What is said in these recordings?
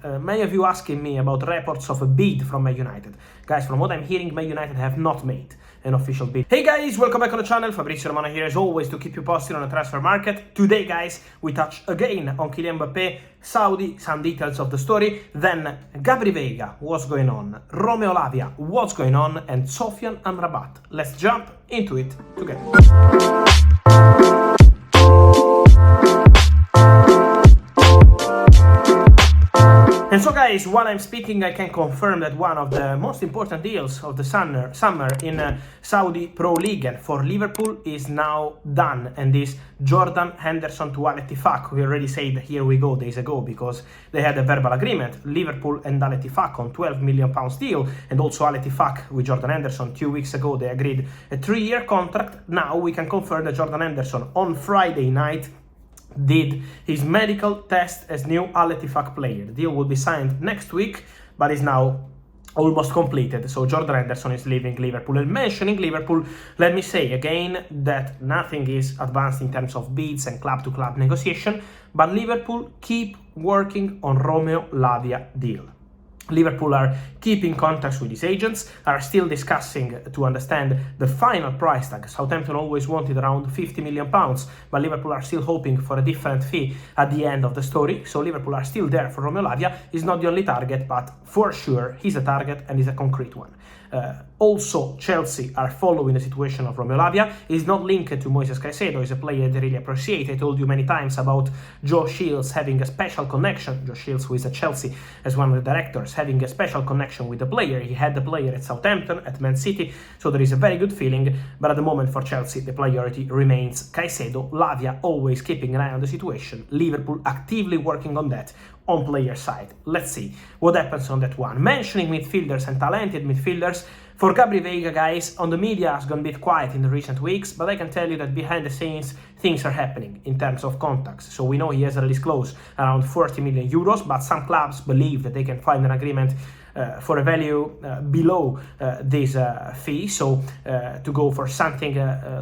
Many of you asking me about reports of a bid from Man United. Guys, from what I'm hearing, Man United have not made an official bid. Hey guys, welcome back on the channel. Fabrizio Romano here as always to keep you posted on the transfer market. Today guys, we touch again on Kylian Mbappé, Saudi, some details of the story, then Veiga, what's going on, Lavia, what's going on, and Amrabat. Let's jump into it together. And so guys, while I'm speaking, I can confirm that one of the most important deals of the summer in Saudi Pro League and for Liverpool is now done, and is Jordan Henderson to Al Ettifaq. We already said here we go days ago because they had a verbal agreement, Liverpool and Al Ettifaq, on £12 million deal, and also Al Ettifaq with Jordan Henderson 2 weeks ago they agreed a 3-year contract. Now we can confirm that Jordan Henderson on Friday night did his medical test as new Al Ettifaq player. The deal will be signed next week, but is now almost completed. So Jordan Henderson is leaving Liverpool. And mentioning Liverpool, let me say again that nothing is advanced in terms of bids and club-to-club negotiation, but Liverpool keep working on Lavia deal. Liverpool are keeping contacts with his agents, are still discussing to understand the final price tag. Southampton always wanted around £50 million, but Liverpool are still hoping for a different fee at the end of the story. So Liverpool are still there for Lavia. He's not the only target, but for sure he's a target and is a concrete one. Also, Chelsea are following the situation of Lavia. He's not linked to Moises Caicedo. He's a player they really appreciate. I told you many times about Joe Shields having a special connection. Joe Shields, who is at Chelsea as one of the directors, having a special connection with the player. He had the player at Southampton, at Man City, so there is a very good feeling. But at the moment for Chelsea, the priority remains Caicedo. Lavia always keeping an eye on the situation. Liverpool actively working on that on player side. Let's see what happens on that one. Mentioning midfielders and talented midfielders, for Veiga, guys, on the media has gone a bit quiet in the recent weeks, but I can tell you that behind the scenes things are happening in terms of contacts. So we know he has a release clause around 40 million euros, but some clubs believe that they can find an agreement for a value below this fee, so to go for something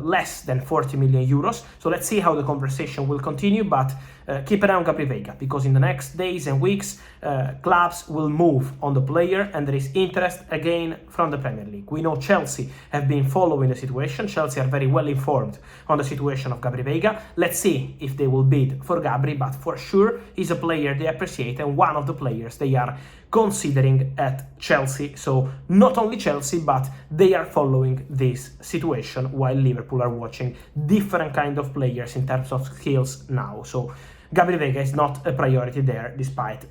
less than 40 million euros. So let's see how the conversation will continue, but keep an eye on Veiga, because in the next days and weeks clubs will move on the player and there is interest again from the Premier League. We know Chelsea have been following the situation. Chelsea are very well informed on the situation of Veiga. Let's see if they will bid for Gabri, but for sure he's a player they appreciate and one of the players they are considering at Chelsea. So not only Chelsea, but they are following this situation while Liverpool are watching different kind of players in terms of skills now. So Veiga is not a priority there, despite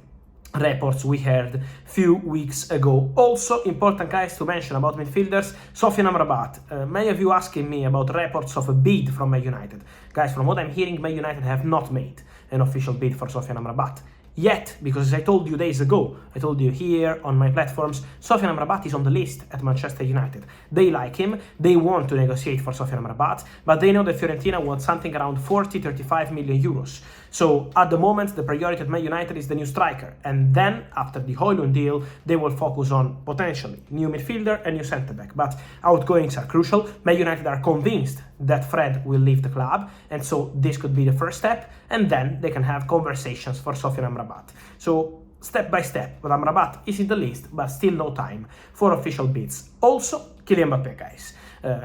reports we heard few weeks ago. Also important, guys, to mention about midfielders, Amrabat. Many of you asking me about reports of a bid from Man United. Guys, from what I'm hearing, Man United have not made an official bid for Amrabat yet, because as I told you days ago, I told you here on my platforms, Amrabat is on the list at Manchester United. They like him, they want to negotiate for Amrabat, but they know that Fiorentina wants something around 40-35 million euros. So at the moment, the priority at Man United is the new striker, and then after the Højlund deal, they will focus on potentially new midfielder and new centre-back. But outgoings are crucial. Man United are convinced that Fred will leave the club, and so this could be the first step, and then they can have conversations for Amrabat. So step by step, but Amrabat is in the list, but still no time for official bids. Also, Kylian Mbappé, guys.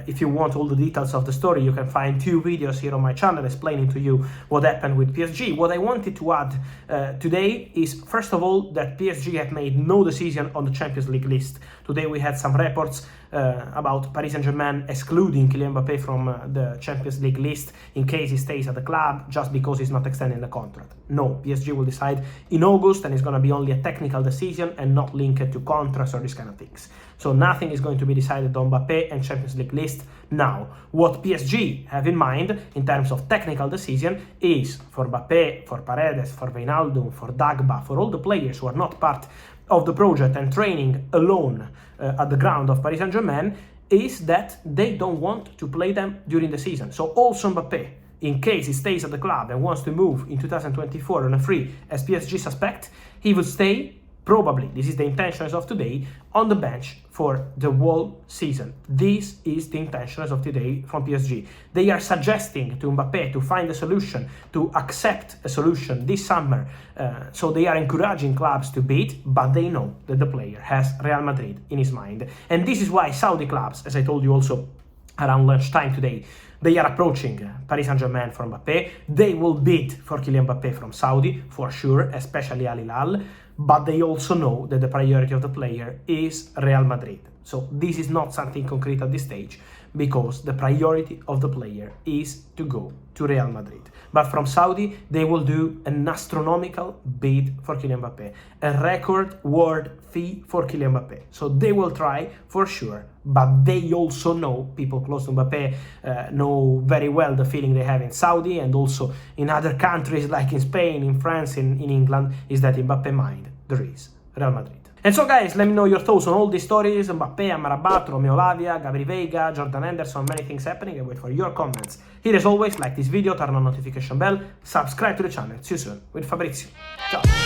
If you want all the details of the story, you can find 2 videos here on my channel explaining to you what happened with PSG. What I wanted to add today is, first of all, that PSG have made no decision on the Champions League list. Today we had some reports about Paris Saint-Germain excluding Kylian Mbappé from the Champions League list in case he stays at the club just because he's not extending the contract. No, PSG will decide in August, and it's going to be only a technical decision and not linked to contracts or these kind of things. So nothing is going to be decided on Mbappé and Champions League list now. What PSG have in mind in terms of technical decision is for Mbappé, for Paredes, for Wijnaldum, for Dagba, for all the players who are not part of the project and training alone at the ground of Paris Saint-Germain, is that they don't want to play them during the season. So also Mbappé, in case he stays at the club and wants to move in 2024 on a free, as PSG suspect, he will stay probably, this is the intention as of today, on the bench for the whole season. This is the intention as of today from PSG. They are suggesting to Mbappé to find a solution, to accept a solution this summer. So they are encouraging clubs to bid, but they know that the player has Real Madrid in his mind. And this is why Saudi clubs, as I told you also around lunchtime today, they are approaching Paris Saint-Germain for Mbappé. They will bid for Kylian Mbappé from Saudi, for sure, especially Al Hilal. But they also know that the priority of the player is Real Madrid. So this is not something concrete at this stage, because the priority of the player is to go to Real Madrid. But from Saudi, they will do an astronomical bid for Kylian Mbappé, a record world fee for Kylian Mbappé. So they will try for sure, but they also know, people close to Mbappé know very well the feeling they have in Saudi and also in other countries like in Spain, in France, in England, is that in Mbappe's mind there is Real Madrid. And so guys, let me know your thoughts on all these stories, Mbappé, Amrabat, Lavia, Veiga, Jordan Henderson, many things happening. I wait for your comments. Here as always, like this video, turn on notification bell, subscribe to the channel. See you soon with Fabrizio. Ciao!